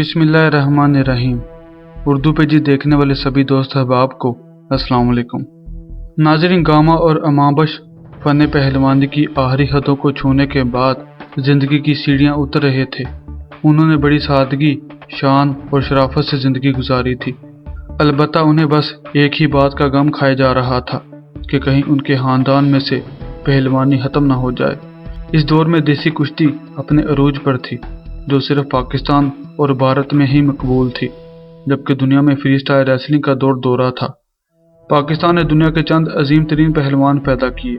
बिस्मिल्लाहिर्रहमानिर्रहीम। उर्दू पेजी देखने वाले सभी दोस्त अहबाब को अस्सलाम वालेकुम। नाज़रीन, गामा और अमाबश फ़न पहलवानी की आखिरी हदों को छूने के बाद ज़िंदगी की सीढ़ियाँ उतर रहे थे। उन्होंने बड़ी सादगी, शान और शराफत से ज़िंदगी गुजारी थी। अलबत्ता उन्हें बस एक ही बात का गम खाया जा रहा था कि कहीं उनके ख़ानदान में से पहलवानी ख़त्म न हो जाए। इस दौर में देसी कुश्ती अपने अरूज पर थी, जो सिर्फ पाकिस्तान और भारत में ही मकबूल थी, जबकि दुनिया में फ्री स्टाइल रेसलिंग का दौर दौरा था। पाकिस्तान ने दुनिया के चंद अजीम तरीन पहलवान पैदा किए,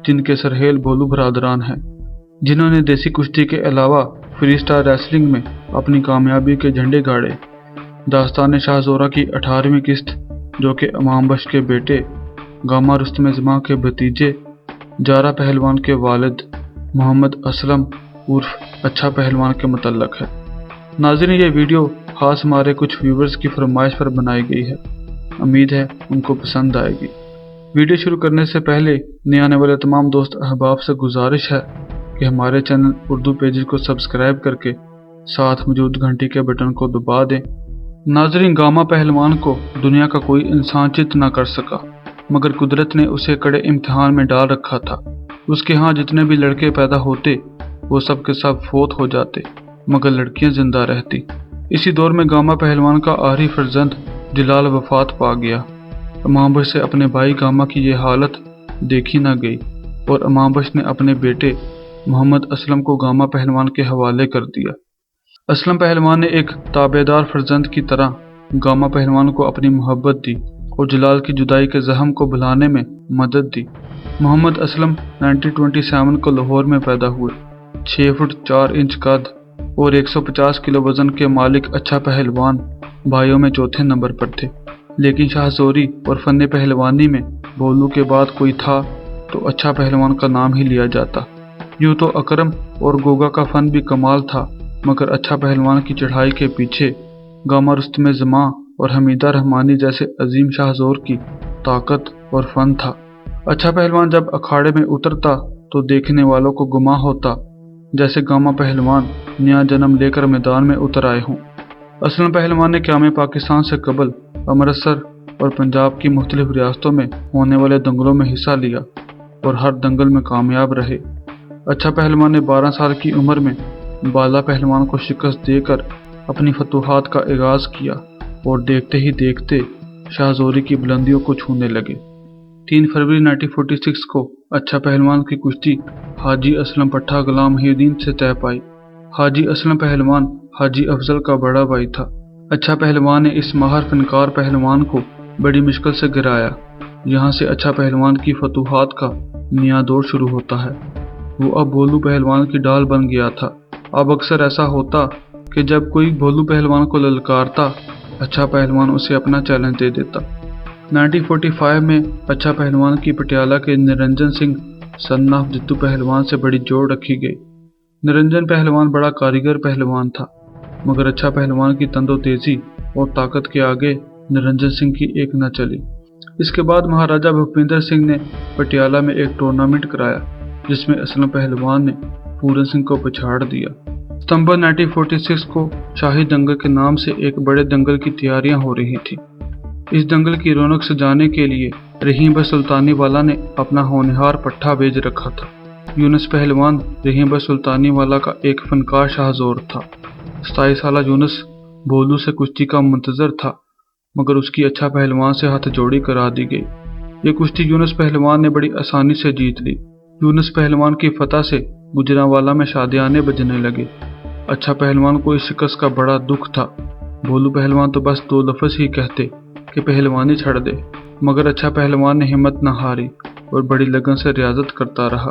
जिनके सरहेल भोलू बरादरान हैं, जिन्होंने देसी कुश्ती के अलावा फ्री स्टाइल रेसलिंग में अपनी कामयाबी के झंडे गाड़े। दास्तान शाह ज़ोरा की 18वीं किस्त, जो कि अमाबश के बेटे गामा रुस्तम जमा के भतीजे जारा पहलवान के वालिद मोहम्मद असलम उर्फ अच्छा पहलवान के मुतल्लक है। नाज़रीन, ये वीडियो खास हमारे कुछ व्यूवर्स की फरमाइश पर बनाई गई है। उम्मीद है उनको पसंद आएगी। वीडियो शुरू करने से पहले नए आने वाले तमाम दोस्त अहबाब से गुजारिश है कि हमारे चैनल उर्दू पेजेस को सब्सक्राइब करके साथ मौजूद घंटी के बटन को दबा दें। नाज़रीन, गामा पहलवान को दुनिया का कोई इंसान चित ना कर सका, मगर कुदरत ने उसे कड़े इम्तिहान में डाल रखा था। उसके यहाँ जितने भी लड़के पैदा होते वो सब के सब फौत हो जाते, मगर लड़कियां जिंदा रहती। इसी दौर में गामा पहलवान का आखिरी फर्जंद जलाल वफात पा गया। अमाबश से अपने भाई गामा की ये हालत देखी ना गई और अमाबश ने अपने बेटे मोहम्मद असलम को गामा पहलवान के हवाले कर दिया। असलम पहलवान ने एक ताबेदार फर्जंद की तरह गामा पहलवान को अपनी मोहब्बत दी और जलाल की जुदाई के जख्म को भुलाने में मदद दी। मोहम्मद असलम 1927 को लाहौर में पैदा हुए। 6 फुट 4 इंच कद और 150 किलो वजन के मालिक अच्छा पहलवान भाइयों में चौथे नंबर पर थे, लेकिन शाहजोरी और फन पहलवानी में भोलू के बाद कोई था तो अच्छा पहलवान का नाम ही लिया जाता। यूँ तो अकरम और गोगा का फन भी कमाल था, मगर अच्छा पहलवान की चढ़ाई के पीछे गामा रुस्तम जमा और हमीदा रहमानी जैसे अजीम शाहजोर की ताकत और फन था। अच्छा पहलवान जब अखाड़े में उतरता तो देखने वालों को गुमा होता जैसे गामा पहलवान नया जन्म लेकर मैदान में उतर आए हों। असलम पहलवान ने क़याम पाकिस्तान से कबल अमृतसर और पंजाब की मुख्तलिफ रियासतों में होने वाले दंगलों में हिस्सा लिया और हर दंगल में कामयाब रहे। अच्छा पहलवान ने 12 साल की उम्र में बाला पहलवान को शिकस्त देकर अपनी फतूहात का आगाज़ किया और देखते ही देखते शाहजोरी की बुलंदियों को छूने लगे। 3 फरवरी 1946 को अच्छा पहलवान की कुश्ती हाजी असलम पट्टा गुलाम मुहीउद्दीन से तय पाई। हाजी असलम पहलवान हाजी अफजल का बड़ा भाई था। अच्छा पहलवान ने इस माहिर फनकार पहलवान को बड़ी मुश्किल से गिराया। यहाँ से अच्छा पहलवान की फतूहात का नया दौर शुरू होता है। वो अब भोलू पहलवान की डाल बन गया था। अब अक्सर ऐसा होता कि जब कोई भोलू पहलवान को ललकारता, अच्छा पहलवान उसे अपना चैलेंज दे देता। 1945 में अच्छा पहलवान की पटियाला के निरंजन सिंह सन ऑफ जित्तू पहलवान से बड़ी जोड़ रखी गई। निरंजन पहलवान बड़ा कारीगर पहलवान था, मगर अच्छा पहलवान की तंदो तेजी और ताकत के आगे निरंजन सिंह की एक न चली। इसके बाद महाराजा भूपेंद्र सिंह ने पटियाला में एक टूर्नामेंट कराया, जिसमें असलम पहलवान ने पूरन सिंह को पछाड़ दिया। सितंबर 1946 को शाही दंगल के नाम से एक बड़े दंगल की तैयारियां हो रही थी। इस दंगल की रौनक सजाने के लिए रहीम बख्श सुल्तानी वाला ने अपना होनहार पट्टा भेज रखा था। यूनुस पहलवान रहीम बख्श सुल्तानी वाला का एक फनकार शाहजोर था। 27 साला यूनुस भोलू से कुश्ती का मुंतजर था, मगर उसकी अच्छा पहलवान से हाथ जोड़ी करा दी गई। ये कुश्ती यूनुस पहलवान ने बड़ी आसानी से जीत ली। यूनुस पहलवान की फतह से गुजरांवाला में शादियाने बजने लगे। अच्छा पहलवान को इस शिकस्त का बड़ा दुख था। भोलू पहलवान तो बस 2 लफ्ज़ ही कहते कि पहलवानी छड़ दे, मगर अच्छा पहलवान ने हिम्मत न हारी और बड़ी लगन से रियाजत करता रहा।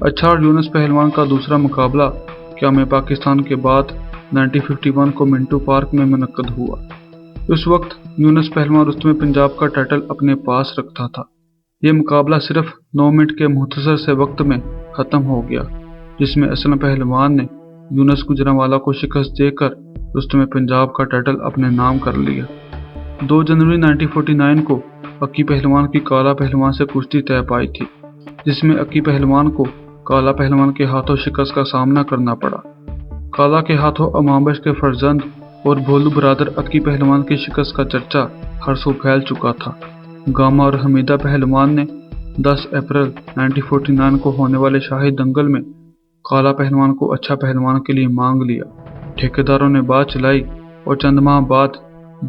अच्छा और यूनुस पहलवान का दूसरा मुकाबला क़याम पाकिस्तान के बाद 1951 को मिंटो पार्क में मुनक्कद हुआ। उस वक्त यूनुस पहलवान रुस्तम पंजाब का टाइटल अपने पास रखता था। यह मुकाबला सिर्फ 9 मिनट के मुख्तसर से वक्त में ख़त्म हो गया, जिसमें असलम पहलवान ने यूनुस गुजरांवाला को शिकस्त देकर रुस्तम पंजाब का टाइटल अपने नाम कर लिया। 2 जनवरी 1949 को अक्की पहलवान की काला पहलवान से कुश्ती तय पाई थी, जिसमें अक्की पहलवान को काला पहलवान के हाथों शिकस्त का सामना करना पड़ा। काला के हाथों अमाबश के फर्जंद और भोलू ब्रादर अक्की पहलवान की शिकस्त का चर्चा हर सू फैल चुका था। गामा और हमीदा पहलवान ने 10 अप्रैल 1949 को होने वाले शाही दंगल में काला पहलवान को अच्छा पहलवान के लिए मांग लिया। ठेकेदारों ने बात चलाई और चंद माह बाद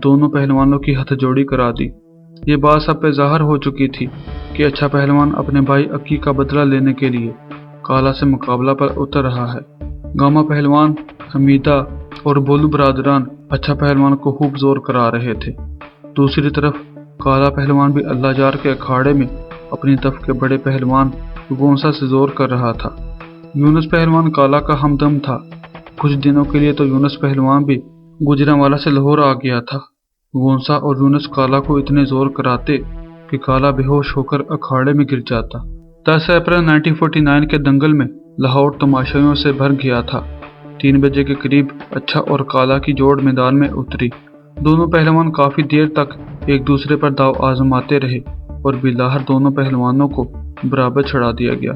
दोनों पहलवानों की हथजोड़ी करा दी। ये बात सब पे ज़ाहिर हो चुकी थी कि अच्छा पहलवान अपने भाई अक्की का बदला लेने के लिए काला से मुकाबला पर उतर रहा है। गामा पहलवान, हमीदा और बोलू बरादरान अच्छा पहलवान को खूब जोर करा रहे थे। दूसरी तरफ काला पहलवान भी अल्लाह जार के अखाड़े में अपनी तफ के बड़े पहलवान गोंसा से जोर कर रहा था। यूनुस पहलवान काला का हमदम था। कुछ दिनों के लिए तो यूनुस पहलवान भी गुजरांवाला से लाहौर आ गया था। गोंसा और यूनुस काला को इतने जोर कराते कि काला बेहोश होकर अखाड़े में गिर जाता। 10 अप्रैल 1949 के दंगल में लाहौर तमाशाइयों से भर गया था। 3 बजे के करीब अच्छा और काला की जोड़ मैदान में उतरी। दोनों पहलवान काफी देर तक एक दूसरे पर दाव आजमाते रहे और बिलाहर दोनों पहलवानों को बराबर चढ़ा दिया गया।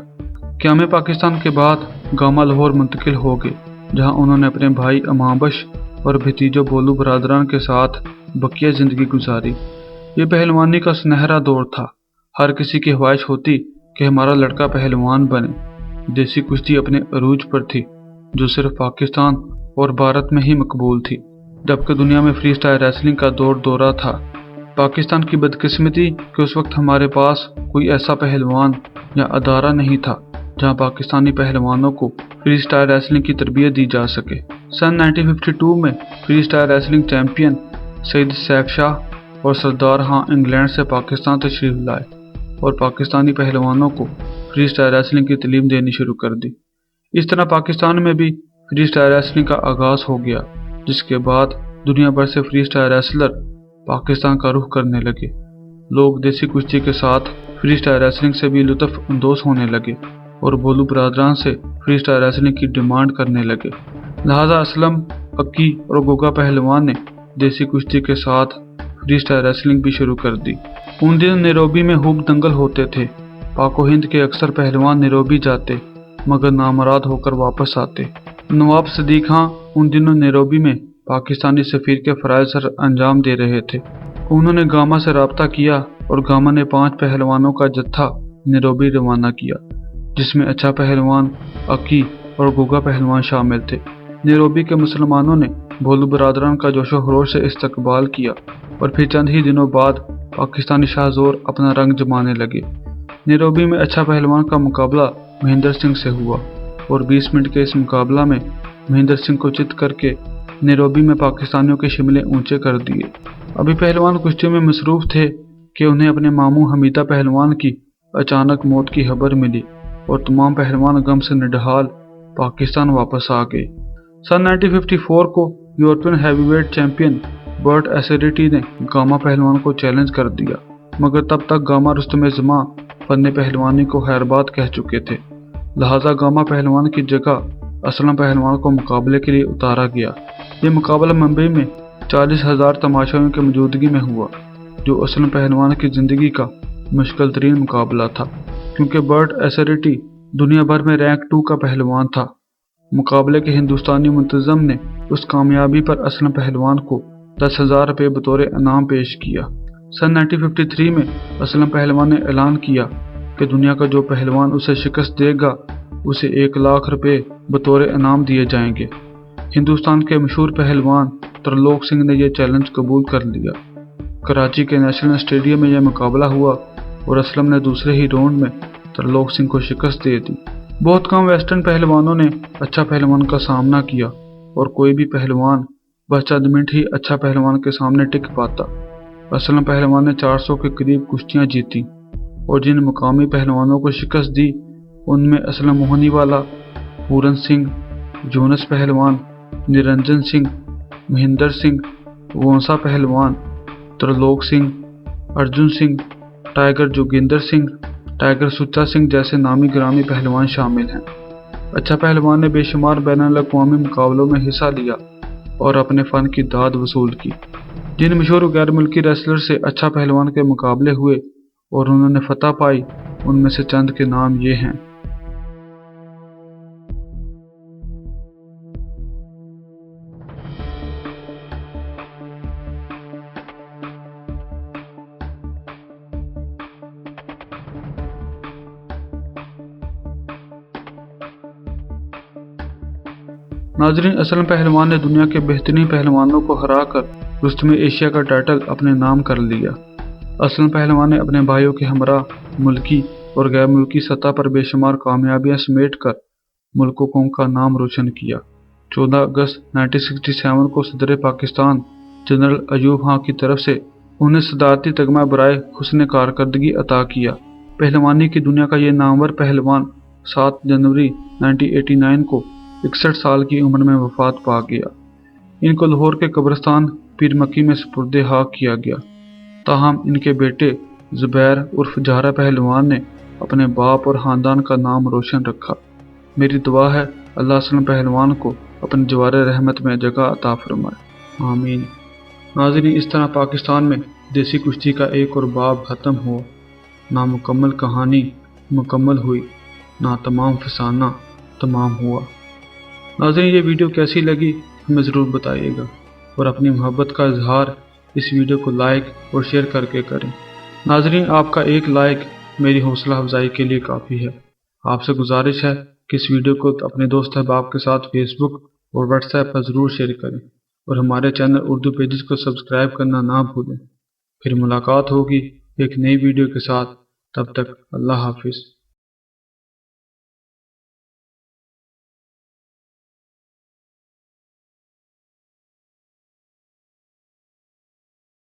क़याम पाकिस्तान के बाद गामा लाहौर मुंतकिल हो गए, जहां उन्होंने अपने भाई अमाबश और भतीजों बोलू बरादरान के साथ बकिया जिंदगी गुजारी। ये पहलवानी का सुनहरा दौर था। हर किसी की ख्वाहिश होती कि हमारा लड़का पहलवान बने। देसी कुश्ती अपने अरूज पर थी, जो सिर्फ पाकिस्तान और भारत में ही मकबूल थी, जबकि दुनिया में फ्री स्टाइल रेसलिंग का दौरा था। पाकिस्तान की बदकिस्मती कि उस वक्त हमारे पास कोई ऐसा पहलवान या अदारा नहीं था जहां पाकिस्तानी पहलवानों को फ्री स्टाइल रेसलिंग की तरबियत दी जा सके। सन 1952 में free style wrestling champion Saeed Saif Shah और सरदार खां इंग्लैंड से पाकिस्तान तशरीफ लाए और पाकिस्तानी पहलवानों को फ्री स्टाइल रेसलिंग की तालीम देनी शुरू कर दी। इस तरह पाकिस्तान में भी फ्री स्टाइल रेसलिंग का आगाज हो गया, जिसके बाद दुनिया भर से फ्री स्टाइल रेसलर पाकिस्तान का रुख करने लगे। लोग देसी कुश्ती के साथ फ्री स्टाइल रेसलिंग से भी लुत्फ अंदोज होने लगे और बोलू बरादरान से फ्री स्टाइल रेसलिंग की डिमांड करने लगे। लिहाजा असलम, अक्की और गोगा पहलवान ने देसी कुश्ती के साथ फ्री स्टाइल रेसलिंग भी शुरू कर दी। उन दिनों नैरोबी में खूब दंगल होते थे। पाको हिंद के अक्सर पहलवान नैरोबी जाते मगर नामराद होकर वापस आते। नवाब सदीक खां उन दिनों नैरोबी में पाकिस्तानी सफीर के फराइज सर अंजाम दे रहे थे। उन्होंने गामा से राब्ता किया और गामा ने 5 पहलवानों का जत्था नैरोबी रवाना किया, जिसमें अच्छा पहलवान, अक्की और गोगा पहलवान शामिल थे। नैरोबी के मुसलमानों ने भोलू बरादरान का जोशो खरोश से इस्तकबाल किया और फिर चंद ही दिनों बाद पाकिस्तानी शाहजोर अपना रंग जमाने लगे। नैरोबी में अच्छा पहलवान का मुकाबला महेंद्र सिंह से हुआ और 20 मिनट के इस मुकाबला में महेंद्र सिंह को चित करके नैरोबी में पाकिस्तानियों के शिमले ऊंचे कर दिए। अभी पहलवान कुश्ती में मसरूफ थे कि उन्हें अपने मामू हमीदा पहलवान की अचानक मौत की खबर मिली और तमाम पहलवान गम से निढाल पाकिस्तान वापस आ गए। सन 1954 को यूरोपियन हैवीवेट चैंपियन बर्ट एसेरिटी ने गामा पहलवान को चैलेंज कर दिया, मगर तब तक गामा रुस्तम जमा फन्ने पहलवानी को खैरबाद कह चुके थे। लिहाजा गामा पहलवान की जगह असलम पहलवान को मुकाबले के लिए उतारा गया। ये मुकाबला मुंबई में 40,000 तमाशाइयों की मौजूदगी में हुआ, जो असलम पहलवान की जिंदगी का मुश्किल तरीन मुकाबला था, क्योंकि बर्ट एसेरिटी दुनिया भर में रैंक 2 का पहलवान था। मुकाबले के हिंदुस्तानी मुंतजम ने उस कामयाबी पर असलम पहलवान को 10,000 रुपये बतौर इनाम पेश किया। सन 1953 में असलम पहलवान ने ऐलान किया कि दुनिया का जो पहलवान उसे शिकस्त देगा उसे 1 लाख रुपये बतौर इनाम दिए जाएंगे। हिंदुस्तान के मशहूर पहलवान त्रिलोक सिंह ने यह चैलेंज कबूल कर लिया। कराची के नेशनल स्टेडियम में यह मुकाबला हुआ और असलम ने दूसरे ही राउंड में त्रिलोक सिंह को शिकस्त दे दी। बहुत कम वेस्टर्न पहलवानों ने अच्छा पहलवान का सामना किया और कोई भी पहलवान बस चंद मिनट ही अच्छा पहलवान के सामने टिक पाता। असलम पहलवान ने 400 के करीब कुश्तियां जीती और जिन मुकामी पहलवानों को शिकस्त दी उनमें असलम मोहनीवाला, पूरन सिंह, यूनुस पहलवान, निरंजन सिंह, महेंद्र सिंह, गोंसा पहलवान, त्रिलोक सिंह, अर्जुन सिंह, टाइगर जोगिंदर सिंह, टाइगर सुच्चा सिंह जैसे नामी ग्रामी पहलवान शामिल हैं। अच्छा पहलवान ने बेशुमार बैनुल-अक़वामी मुकाबलों में हिस्सा लिया और अपने फन की दाद वसूल की। जिन मशहूर गैर मुल्की रेसलर से अच्छा पहलवान के मुकाबले हुए और उन्होंने फतह पाई, उनमें से चंद के नाम ये हैं। ناظرین، اسلم پہلوان نے دنیا کے بہترین پہلوانوں کو ہرا کر رستم ایشیا کا ٹائٹل اپنے نام کر لیا۔ اسلم پہلوان نے اپنے بھائیوں کے ہمراہ ملکی اور غیر ملکی سطح پر بے شمار کامیابیاں سمیٹ کر ملک و قوم کا نام روشن کیا۔ 14 اگست 1967 کو صدر پاکستان جنرل ایوب خان کی طرف سے انہیں صدارتی تمغہ برائے حسن کارکردگی عطا کیا۔ پہلوانی کی دنیا کا یہ نامور پہلوان 7 جنوری 1989 کو 61 سال کی عمر میں وفات پا گیا۔ ان کو لاہور کے قبرستان پیر مکی میں سپرد خاک کیا گیا۔ تاہم ان کے بیٹے زبیر عرف جہرہ پہلوان نے اپنے باپ اور خاندان کا نام روشن رکھا۔ میری دعا ہے اللہ اسلم پہلوان کو اپنے جوار رحمت میں جگہ عطا فرمائے، آمین۔ ناظرین، اس طرح پاکستان میں دیسی کشتی کا ایک اور باب ختم ہوا۔ نہ مکمل کہانی مکمل ہوئی، نہ تمام فسانہ تمام ہوا۔ ناظرین، یہ ویڈیو کیسی لگی ہمیں ضرور بتائیے گا، اور اپنی محبت کا اظہار اس ویڈیو کو لائک اور شیئر کر کے کریں۔ ناظرین، آپ کا ایک لائک میری حوصلہ افزائی کے لیے کافی ہے۔ آپ سے گزارش ہے کہ اس ویڈیو کو اپنے دوست احباب کے ساتھ فیس بک اور واٹس ایپ پر ضرور شیئر کریں، اور ہمارے چینل اردو پیجز کو سبسکرائب کرنا نہ بھولیں۔ پھر ملاقات ہوگی ایک نئی ویڈیو کے ساتھ، تب تک اللہ حافظ۔